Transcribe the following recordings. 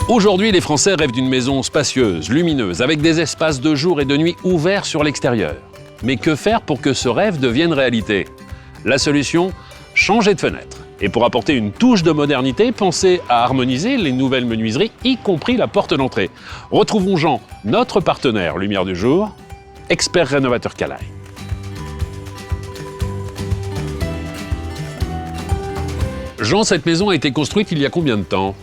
Aujourd'hui, les Français rêvent d'une maison spacieuse, lumineuse, avec des espaces de jour et de nuit ouverts sur l'extérieur. Mais que faire pour que ce rêve devienne réalité? La solution, changer de fenêtre. Et pour apporter une touche de modernité, pensez à harmoniser les nouvelles menuiseries, y compris la porte d'entrée. Retrouvons Jean, notre partenaire Lumière du Jour, expert rénovateur Calaï. Jean, cette maison a été construite il y a combien de temps?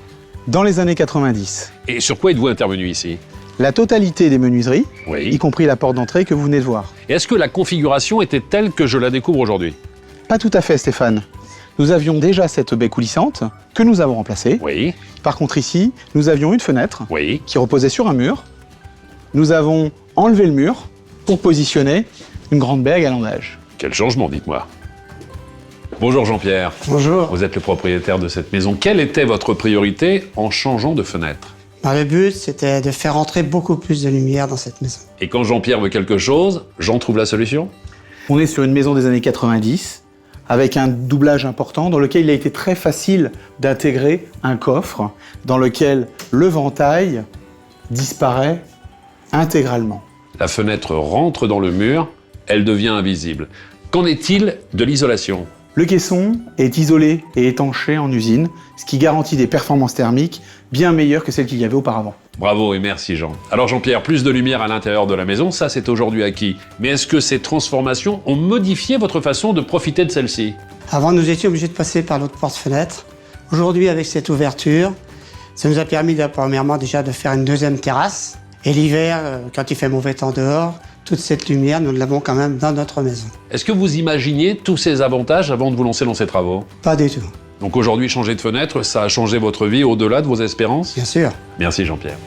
Dans les années 90. Et sur quoi êtes-vous intervenu ici? La totalité des menuiseries, Oui. y compris la porte d'entrée que vous venez de voir. Et est-ce que la configuration était telle que je la découvre aujourd'hui? Pas tout à fait, Stéphane. Nous avions déjà cette baie coulissante que nous avons remplacée. Oui, Par contre, ici, nous avions une fenêtre oui. qui reposait sur un mur. Nous avons enlevé le mur pour positionner une grande baie à galandage. Quel changement, dites-moi. Bonjour Jean-Pierre. Bonjour. Vous êtes le propriétaire de cette maison. Quelle était votre priorité en changeant de fenêtre? Le but, c'était de faire entrer beaucoup plus de lumière dans cette maison. Et quand Jean-Pierre veut quelque chose, Jean trouve la solution? On est sur une maison des années 90 avec un doublage important dans lequel il a été très facile d'intégrer un coffre dans lequel le ventail disparaît intégralement. La fenêtre rentre dans le mur, elle devient invisible. Qu'en est-il de l'isolation? Le caisson est isolé et étanché en usine, ce qui garantit des performances thermiques bien meilleures que celles qu'il y avait auparavant. Bravo et merci Jean. Alors Jean-Pierre, plus de lumière à l'intérieur de la maison, ça c'est aujourd'hui acquis. Mais est-ce que ces transformations ont modifié votre façon de profiter de celle-ci? Avant, nous étions obligés de passer par l'autre porte-fenêtre. Aujourd'hui, avec cette ouverture, ça nous a permis, premièrement, déjà de faire une deuxième terrasse. Et l'hiver, quand il fait mauvais temps dehors, toute cette lumière, nous l'avons quand même dans notre maison. Est-ce que vous imaginiez tous ces avantages avant de vous lancer dans ces travaux? Pas du tout, Donc aujourd'hui, changer de fenêtre, ça a changé votre vie au-delà de vos espérances? bien sûr. Merci Jean-Pierre.